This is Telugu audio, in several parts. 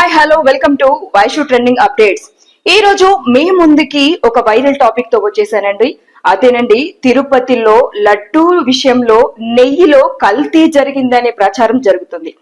Hi hello welcome to Vaishu trending updates. ఈ రోజు మీ ముందుకి ఒక వైరల్ టాపిక్ తో వచ్చేసానండి. అదేనండి, తిరుపతిలో లడ్డూ విషయంలో నెయ్యిలో కల్తీ జరిగిందనే ప్రచారం జరుగుతుంది.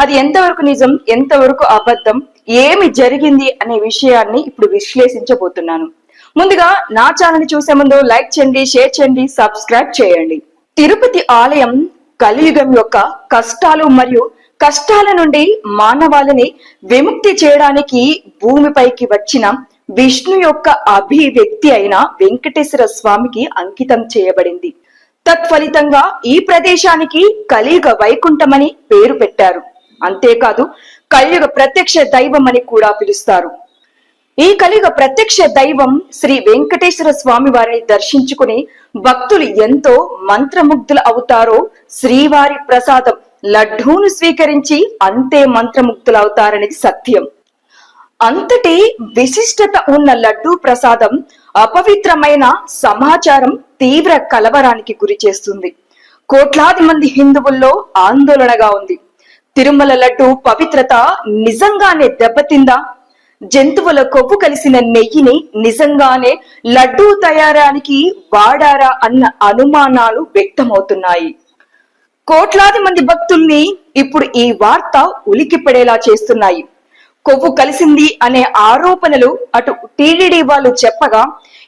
అది ఎంతవరకు నిజం, ఎంతవరకు అబద్ధం, ఏమి జరిగింది అనే విషయాన్ని ఇప్పుడు విశ్లేషించబోతున్నాను. ముందుగా నా ఛానల్ ని చూసే ముందు లైక్ చేయండి, షేర్ చేయండి, సబ్స్క్రైబ్ చేయండి. తిరుపతి ఆలయం కలియుగం యొక్క కష్టాలు మరియు కష్టాల నుండి మానవాళిని విముక్తి చేయడానికి భూమిపైకి వచ్చిన విష్ణు యొక్క అభివ్యక్తి అయిన వెంకటేశ్వర స్వామికి అంకితం చేయబడింది. తత్ఫలితంగా ఈ ప్రదేశానికి కలియుగ వైకుంఠమని పేరు పెట్టారు. అంతేకాదు కలియుగ ప్రత్యక్ష దైవం అని కూడా పిలుస్తారు. ఈ కలియుగ ప్రత్యక్ష దైవం శ్రీ వెంకటేశ్వర స్వామి వారిని దర్శించుకుని భక్తులు ఎంతో మంత్రముగ్ధులు అవుతారో, శ్రీవారి ప్రసాదం లడ్డూను స్వీకరించి అంతే మంత్రముగ్ధులవుతారనేది సత్యం. అంతటి విశిష్టత ఉన్న లడ్డూ ప్రసాదం అపవిత్రమైన సమాచారం తీవ్ర కలవరానికి గురి చేస్తుంది. కోట్లాది మంది హిందువుల్లో ఆందోళనగా ఉంది. తిరుమల లడ్డూ పవిత్రత నిజంగానే దెబ్బతిందా? జంతువుల కొవ్వు కలిసిన నెయ్యిని నిజంగానే లడ్డూ తయారానికి వాడారా అన్న అనుమానాలు వ్యక్తమవుతున్నాయి. కోట్లాది మంది భక్తుల్ని ఇప్పుడు ఈ వార్త ఉలికిపడేలా చేస్తున్నాయి. కొవ్వు కలిసింది అనే ఆరోపణలు అటు టీడీడీ వాళ్ళు చెప్పగా,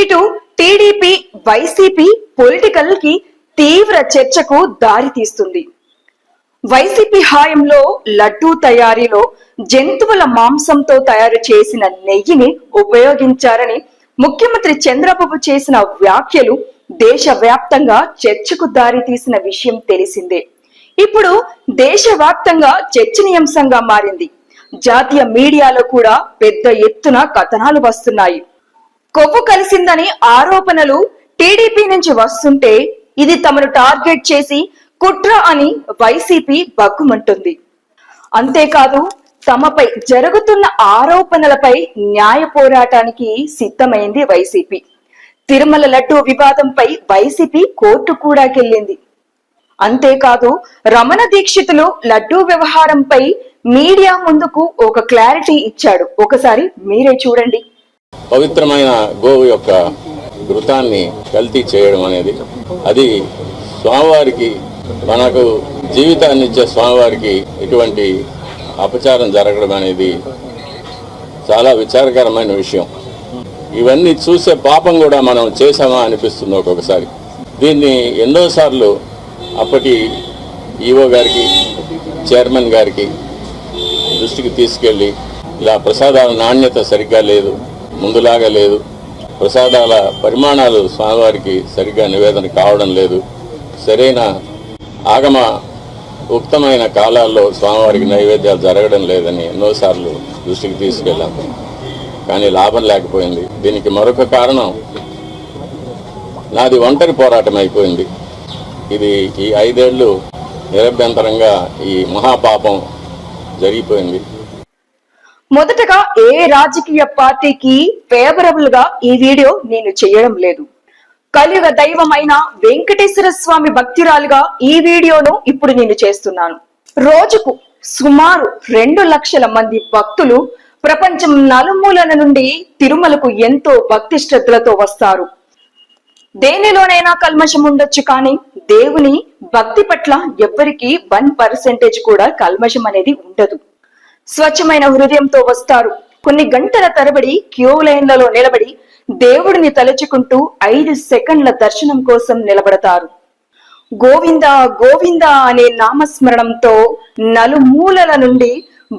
ఇటు టీడీపీ వైసీపీ పొలిటికల్ కి తీవ్ర చర్చకు దారి తీస్తుంది. వైసీపీ హాయంలో లడ్డూ తయారీలో జంతువుల మాంసంతో తయారు చేసిన నెయ్యిని ఉపయోగించారని ముఖ్యమంత్రి చంద్రబాబు చేసిన వ్యాఖ్యలు దేశవ్యాప్తంగా చర్చకు దారి తీసిన విషయం తెలిసిందే. ఇప్పుడు దేశవ్యాప్తంగా చర్చనీయాంశంగా మారింది. జాతీయ మీడియాలో కూడా పెద్ద ఎత్తున కథనాలు వస్తున్నాయి. కొవ్వు కలిసిందని ఆరోపణలు టీడీపీ నుంచి వస్తుంటే ఇది తమను టార్గెట్ చేసి కుట్ర అని వైసీపీ బగ్గుమంటుంది. అంతేకాదు తమపై జరుగుతున్న ఆరోపణలపై న్యాయ పోరాటానికి సిద్ధమైంది వైసీపీ. తిరుమల లడ్డూ వివాదంపై వైసీపీ కోర్టు కూడా కెళ్లింది. అంతేకాదు రమణ దీక్షితులు లడ్డూ వ్యవహారంపై మీడియా ముందుకు ఒక క్లారిటీ ఇచ్చాడు. ఒకసారి మీరే చూడండి. పవిత్రమైన గోవు యొక్క ఘృతాన్ని కల్తీ చేయడం అనేది అది స్వామివారికి, మనకు జీవితాన్ని ఇచ్చే స్వామివారికి ఇటువంటి అపచారం జరగడం అనేది చాలా విచారకరమైన విషయం. ఇవన్నీ చూసే పాపం కూడా మనం చేశామా అనిపిస్తుంది ఒక్కొక్కసారి. దీన్ని ఎన్నోసార్లు అప్పటి ఈఓ గారికి, చైర్మన్ గారికి దృష్టికి తీసుకెళ్ళి, ఇలా ప్రసాదాల నాణ్యత సరిగ్గా లేదు, ముందులాగా లేదు, ప్రసాదాల పరిమాణాలు స్వామివారికి సరిగ్గా నివేదన కావడం లేదు, సరైన ఆగమ ఉక్తమైన కాలాల్లో స్వామివారికి నైవేద్యాలు జరగడం లేదని ఎన్నోసార్లు దృష్టికి తీసుకెళ్ళాము. కానీ లాభం లేకపోయింది. దీనికి మరొక కారణం నాది ఒంటరి పోరాటం అయిపోయింది. ఇది ఈ 5 ఏళ్ళు నిరభ్యంతరంగా ఈ మహాపాపం జరిగిపోయింది. మొదటగా ఏ రాజకీయ పార్టీకి ఫేవరబుల్ గా ఈ వీడియో నేను చేయడం లేదు. కలియుగ దైవమైన వెంకటేశ్వర స్వామి భక్తురాలుగా ఈ వీడియోను ఇప్పుడు నేను చేస్తున్నాను. రోజుకు సుమారు 2 లక్షల మంది భక్తులు ప్రపంచం నలుమూలల నుండి తిరుమలకు ఎంతో భక్తి శ్రద్ధలతో వస్తారు. దేనిలోనైనా కల్మషం ఉండొచ్చు, కానీ దేవుని భక్తి పట్ల ఎవ్వరికి 1% కూడా కల్మషం అనేది ఉండదు. స్వచ్ఛమైన హృదయంతో వస్తారు. కొన్ని గంటల తరబడి క్యూ లైన్లలో నిలబడి దేవుడిని తలుచుకుంటూ 5 సెకండ్ల దర్శనం కోసం నిలబడతారు. గోవింద గోవింద అనే నామస్మరణంతో నలుమూలల నుండి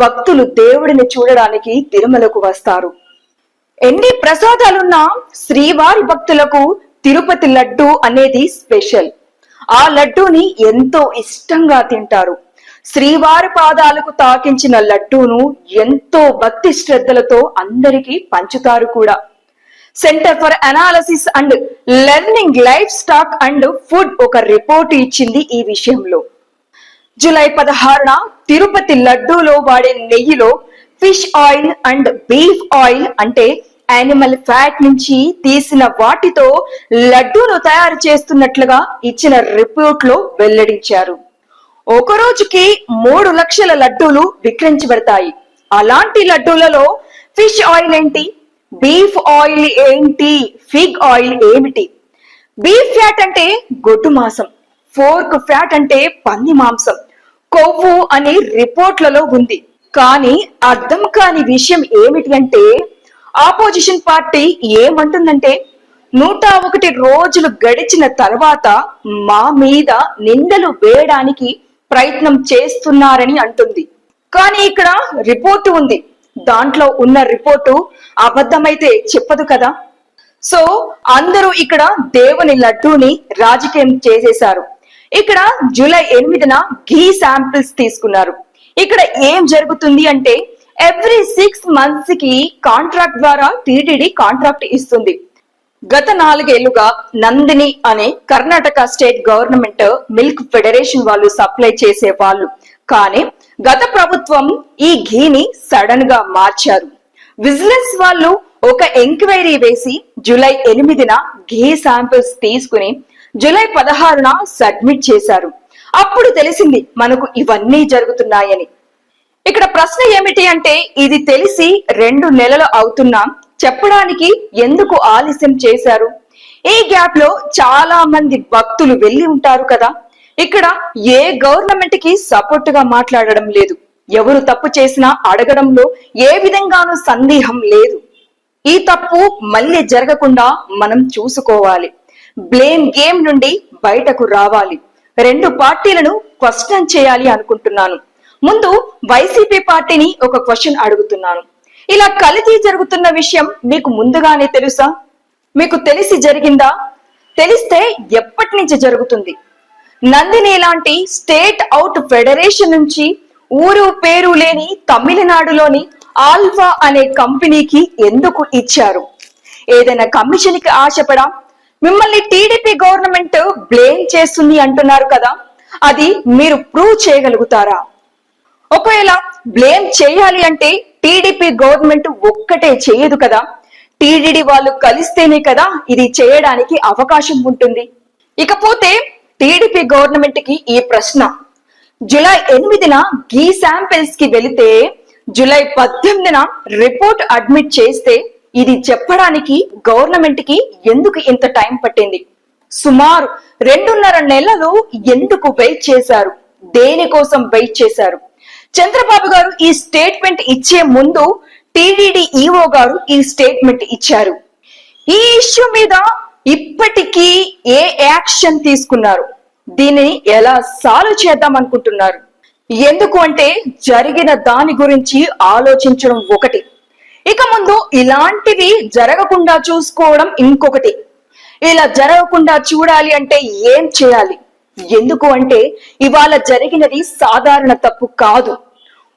భక్తులు దేవుడిని చూడడానికి తిరుమలకు వస్తారు. ఎన్ని ప్రసాదాలున్నా శ్రీవారి భక్తులకు తిరుపతి లడ్డు అనేది స్పెషల్. ఆ లడ్డూని ఎంతో ఇష్టంగా తింటారు. శ్రీవారి పాదాలకు తాకించిన లడ్డూను ఎంతో భక్తి శ్రద్ధలతో అందరికీ పంచుతారు కూడా. Centre for analysis and learning life stock and food ఒక రిపోర్ట్ ఇచ్చింది ఈ విషయంలో. జూలై 16న తిరుపతి లడ్డూలో వాడే నెయ్యిలో fish oil and beef oil అంటే యానిమల్ ఫ్యాట్ నుంచి తీసిన వాటితో లడ్డూను తయారు చేస్తున్నట్లుగా ఇచ్చిన రిపోర్ట్ లో వెల్లడించారు. ఒక రోజుకి 3 లక్షల లడ్డూలు విక్రయించబడతాయి. అలాంటి లడ్డూలలో ఫిష్ ఆయిల్ ఏంటి, బీఫ్ ఆయిల్ ఏంటి, ఫిగ్ ఆయిల్ ఏమిటి? బీఫ్ ఫ్యాట్ అంటే గొడ్డు మాంసం, ఫోర్క్ ఫ్యాట్ అంటే పంది మాంసం, కొవ్వు అని రిపోర్ట్లలో ఉంది. కానీ అర్థం కాని విషయం ఏమిటి అంటే ఆపోజిషన్ పార్టీ ఏమంటుందంటే 101 రోజులు గడిచిన తర్వాత మా మీద నిందలు వేయడానికి ప్రయత్నం చేస్తున్నారని అంటుంది. కానీ ఇక్కడ రిపోర్టు ఉంది, దాంట్లో ఉన్న రిపోర్టు అబద్ధమైతే చెప్పదు కదా. సో అందరూ ఇక్కడ దేవుని లడ్డూని రాజకీయం చేసేశారు. ఇక్కడ జూలై 8న ఘీ శాంపిల్స్ తీసుకున్నారు. ఇక్కడ ఏం జరుగుతుంది అంటే ఎవ్రీ 6 months కి కాంట్రాక్ట్ ద్వారా టీటీడీ కాంట్రాక్ట్ ఇస్తుంది. గత 4 ఏళ్లుగా నందిని అనే Karnataka state government milk federation వాళ్ళు సప్లై చేసే వాళ్ళు. కానీ గత ప్రభుత్వం ఈ ఘీని సడన్ గా మార్చారు. విజిలెన్స్ వాళ్ళు ఒక ఎంక్వైరీ వేసి జూలై 8న ఘీ శాంపిల్స్ తీసుకుని జూలై 16న సబ్మిట్ చేశారు. అప్పుడు తెలిసింది మనకు ఇవన్నీ జరుగుతున్నాయని. ఇక్కడ ప్రశ్న ఏమిటి అంటే ఇది తెలిసి 2 నెలలు అవుతున్నా చెప్పడానికి ఎందుకు ఆలస్యం చేశారు? ఈ గ్యాప్ లో చాలా మంది భక్తులు వెళ్లి ఉంటారు కదా. ఇక్కడ ఏ గవర్నమెంట్ కి సపోర్ట్ గా మాట్లాడడం లేదు. ఎవరు తప్పు చేసినా అడగడంలో ఏ విధంగానూ సందేహం లేదు. ఈ తప్పు మళ్ళీ జరగకుండా మనం చూసుకోవాలి. బ్లేమ్ గేమ్ నుండి బయటకు రావాలి. 2 పార్టీలను క్వశ్చన్ చేయాలి అనుకుంటున్నాను. ముందు వైసీపీ పార్టీని ఒక క్వశ్చన్ అడుగుతున్నాను. ఇలా కల్తీ జరుగుతున్న విషయం మీకు ముందుగానే తెలుసా? మీకు తెలిసి జరిగిందా? తెలిస్తే ఎప్పటి నుంచి జరుగుతుంది? నందిని లాంటి స్టేట్ అవుట్ ఫెడరేషన్ నుంచి ఊరు పేరు లేని తమిళనాడులోని ఆల్ఫా అనే కంపెనీకి ఎందుకు ఇచ్చారు? ఏదైనా కమిషన్ కి ఆశపడా? మిమ్మల్ని టీడీపీ గవర్నమెంట్ బ్లేమ్ చేస్తుంది అంటున్నారు కదా, అది మీరు ప్రూవ్ చేయగలుగుతారా? ఒకవేళ బ్లేమ్ చేయాలి అంటే టీడీపీ గవర్నమెంట్ ఒక్కటే చేయదు కదా, టీడీడీ వాళ్ళు కలిస్తేనే కదా ఇది చేయడానికి అవకాశం ఉంటుంది. ఇకపోతే టీడీపీ గవర్నమెంట్ కి ఈ ప్రశ్న, జూలై 8న ఘీ శాంపిల్స్ కి వెళితే జూలై 18న రిపోర్ట్ అడ్మిట్ చేస్తే ఇది చెప్పడానికి గవర్నమెంట్ కి ఎందుకు ఇంత టైం పట్టింది? సుమారు 2.5 నెలలు ఎందుకు వెయిట్ చేశారు? దేనికోసం వెయిట్ చేశారు? చంద్రబాబు గారు ఈ స్టేట్మెంట్ ఇచ్చే ముందు టీడీడీ ఈఓ గారు ఈ స్టేట్మెంట్ ఇచ్చారు. ఈ ఇష్యూ మీద ఇప్పటికీ ఏ యాక్షన్ తీసుకున్నారు? దీనిని ఎలా సాల్వ్ చేద్దాం అనుకుంటున్నారు? ఎందుకు అంటే జరిగిన దాని గురించి ఆలోచించడం ఒకటి, ఇక ముందు ఇలాంటివి జరగకుండా చూసుకోవడం ఇంకొకటి. ఇలా జరగకుండా చూడాలి అంటే ఏం చేయాలి? ఎందుకు అంటే ఇవాళ జరిగినది సాధారణ తప్పు కాదు.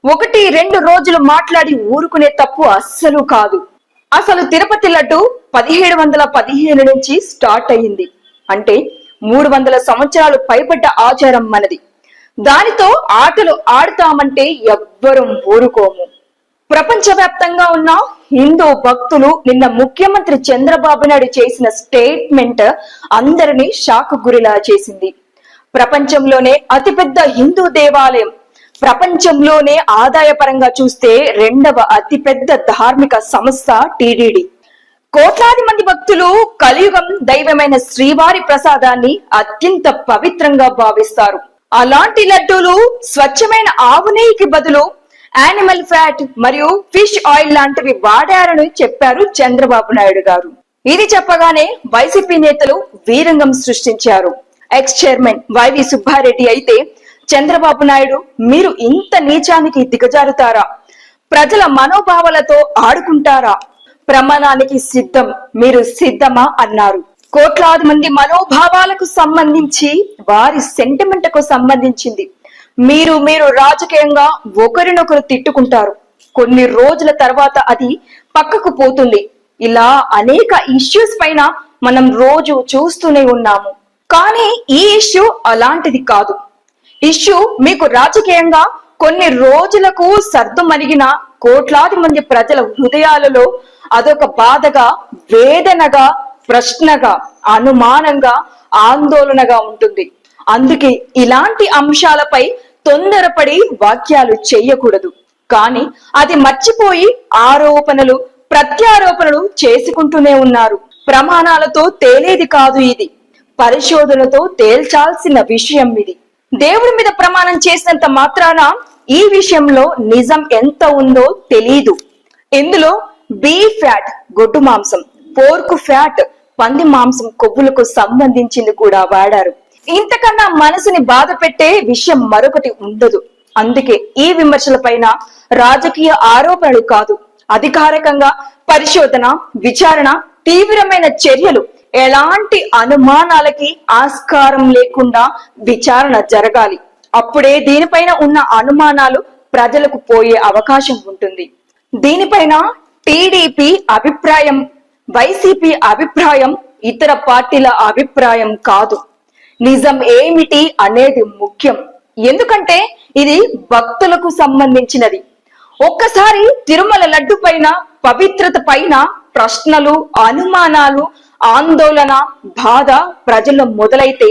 1-2 రోజులు మాట్లాడి ఊరుకునే తప్పు అస్సలు కాదు. అసలు తిరుపతి లడ్డు 1715 నుంచి స్టార్ట్ అయ్యింది అంటే 300 సంవత్సరాలు పైబడ్డ ఆచారం మనది. దానితో ఆటలు ఆడతామంటే ఎవ్వరం ఊరుకోము. ప్రపంచవ్యాప్తంగా ఉన్న హిందూ భక్తులు నిన్న ముఖ్యమంత్రి చంద్రబాబు నాయుడు చేసిన స్టేట్మెంట్ అందరినీ షాక్ గురిలా చేసింది. ప్రపంచంలోనే అతిపెద్ద హిందూ దేవాలయం, ప్రపంచంలోనే ఆదాయపరంగా చూస్తే 2వ అతిపెద్ద ధార్మిక సంస్థ టీటీడీ. కోట్లాది మంది భక్తులు కలియుగం దైవమైన శ్రీవారి ప్రసాదాన్ని అత్యంత పవిత్రంగా భావిస్తారు. అలాంటి లడ్డూలు స్వచ్ఛమైన ఆవు నెయ్యికి బదులు యానిమల్ ఫ్యాట్ మరియు ఫిష్ ఆయిల్ లాంటివి వాడారని చెప్పారు చంద్రబాబు నాయుడు గారు. ఇది చెప్పగానే వైసీపీ నేతలు వీరంగం సృష్టించారు. ఎక్స్ చైర్మన్ వైవి సుబ్బారెడ్డి అయితే చంద్రబాబు నాయుడు మీరు ఇంత నీచానికి దిగజారుతారా? ప్రజల మనోభావాలతో ఆడుకుంటారా? ప్రమాణానికి సిద్ధం, మీరు సిద్ధమా అన్నారు. కోట్లాది మంది మనోభావాలకు సంబంధించి వారి సెంటిమెంట్ కు సంబంధించింది. మీరు రాజకీయంగా ఒకరినొకరు తిట్టుకుంటారు, కొన్ని రోజుల తర్వాత అది పక్కకు పోతుంది. ఇలా అనేక ఇష్యూస్ పైన మనం రోజు చూస్తూనే ఉన్నాము. కానీ ఈ ఇష్యూ అలాంటిది కాదు. ఇష్యూ మీకు రాజకీయంగా కొన్ని రోజులకు సర్దుమణిగిన కోట్లాది మంది ప్రజల హృదయాలలో అదొక బాధగా, వేదనగా, ప్రశ్నగా, అనుమానంగా, ఆందోళనగా ఉంటుంది. అందుకే ఇలాంటి అంశాలపై తొందరపడి వాక్యాలు చెయ్యకూడదు. కానీ అది మర్చిపోయి ఆరోపణలు ప్రత్యారోపణలు చేసుకుంటూనే ఉన్నారు. ప్రమాణాలతో తేలేది కాదు ఇది, పరిశోధనతో తేల్చాల్సిన విషయం ఇది. దేవుడి మీద ప్రమాణం చేసినంత మాత్రాన ఈ విషయంలో నిజం ఎంత ఉందో తెలీదు. ఇందులో బీఫ్ ఫ్యాట్ గొడ్డు మాంసం, పోర్క్ ఫ్యాట్ పంది మాంసం కొవ్వులకు సంబంధించింది కూడా వాడారు. ఇంతకన్నా మనసుని బాధ పెట్టే విషయం మరొకటి ఉండదు. అందుకే ఈ విమర్శల పైన రాజకీయ ఆరోపణలు కాదు, అధికారికంగా పరిశోధన, విచారణ, తీవ్రమైన చర్యలు, ఎలాంటి అనుమానాలకి ఆస్కారం లేకుండా విచారణ జరగాలి. అప్పుడే దీనిపైన ఉన్న అనుమానాలు ప్రజలకు పోయే అవకాశం ఉంటుంది. దీనిపైన టీడీపీ అభిప్రాయం, వైసీపీ అభిప్రాయం, ఇతర పార్టీల అభిప్రాయం కాదు. నిజం ఏమిటి అనేది ముఖ్యం. ఎందుకంటే ఇది భక్తులకు సంబంధించినది. ఒక్కసారి తిరుమల లడ్డు పైన, పవిత్రత పైన ప్రశ్నలు, అనుమానాలు, ఆందోళన, బాధ ప్రజల్లో మొదలైతే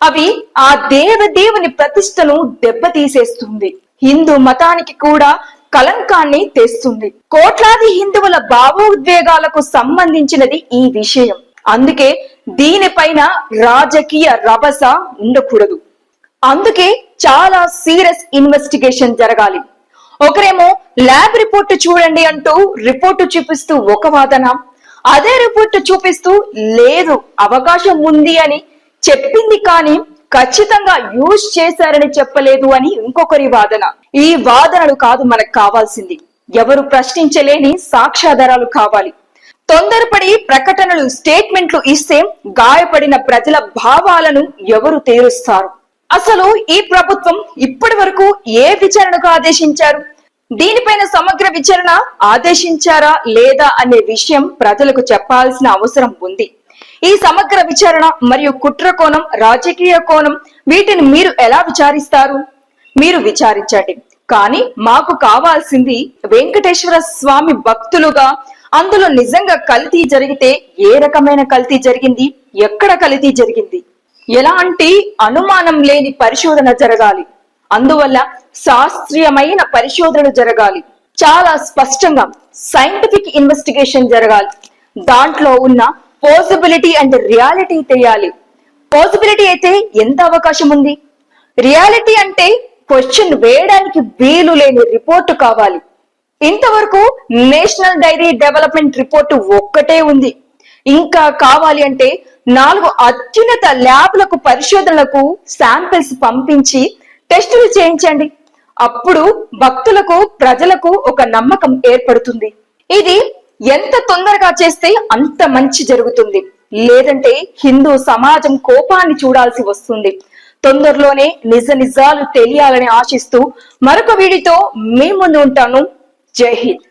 అవి ఆ దేవదేవుని ప్రతిష్టను దెబ్బతీసేస్తుంది. హిందూ మతానికి కూడా కలంకాన్ని తెస్తుంది. కోట్లాది హిందువుల భావోద్వేగాలకు సంబంధించినది ఈ విషయం. అందుకే దీనిపైన రాజకీయ రభస ఉండకూడదు. అందుకే చాలా సీరియస్ ఇన్వెస్టిగేషన్ జరగాలి. ఒకరేమో ల్యాబ్ రిపోర్ట్ చూడండి అంటూ రిపోర్టు చూపిస్తూ ఒక వాదన, అదే రిపోర్ట్ చూపిస్తూ లేదు అవకాశం ఉంది అని చెప్పింది కానీ ఖచ్చితంగా యూజ్ చేశారని చెప్పలేదు అని ఇంకొకరి వాదన. ఈ వాదనలు కాదు మనకు కావాల్సింది. ఎవరు ప్రశ్నించలేని సాక్ష్యాధారాలు కావాలి. తొందరపడి ప్రకటనలు, స్టేట్మెంట్లు ఇస్తే గాయపడిన ప్రజల భావాలను ఎవరు తీరుస్తారు? అసలు ఈ ప్రభుత్వం ఇప్పటి వరకు ఏ విచారణకు ఆదేశించారు? దీనిపైన సమగ్ర విచారణ ఆదేశించారా లేదా అనే విషయం ప్రజలకు చెప్పాల్సిన అవసరం ఉంది. ఈ సమగ్ర విచారణ మరియు కుట్ర కోణం, రాజకీయ కోణం, వీటిని మీరు ఎలా విచారిస్తారు? మీరు విచారించండి. కానీ మాకు కావాల్సింది వెంకటేశ్వర స్వామి భక్తులుగా అందులో నిజంగా కల్తీ జరిగితే ఏ రకమైన కల్తీ జరిగింది, ఎక్కడ కల్తీ జరిగింది, ఎలాంటి అనుమానం లేని పరిశోధన జరగాలి. అందువల్ల శాస్త్రీయమైన పరిశోధనలు జరగాలి. చాలా స్పష్టంగా సైంటిఫిక్ ఇన్వెస్టిగేషన్ జరగాలి. దాంట్లో ఉన్న పాసిబిలిటీ అండ్ రియాలిటీ తెలియాలి. పాసిబిలిటీ అయితే ఎంత అవకాశం ఉంది, రియాలిటీ అంటే క్వశ్చన్ వేయడానికి వీలు లేని రిపోర్టు కావాలి. ఇంతవరకు నేషనల్ డైరీ డెవలప్మెంట్ రిపోర్టు ఒక్కటే ఉంది. ఇంకా కావాలి అంటే 4 అత్యున్నత ల్యాబ్లకు పరిశోధనలకు శాంపిల్స్ పంపించి టెస్టులు చేయించండి. అప్పుడు భక్తులకు, ప్రజలకు ఒక నమ్మకం ఏర్పడుతుంది. ఇది ఎంత తొందరగా చేస్తే అంత మంచి జరుగుతుంది. లేదంటే హిందూ సమాజం కోపాన్ని చూడాల్సి వస్తుంది. తొందరలోనే నిజాలు తెలియాలని ఆశిస్తూ మరొక వీడియోతో మీ ముందు ఉంటాను. జై హింద్.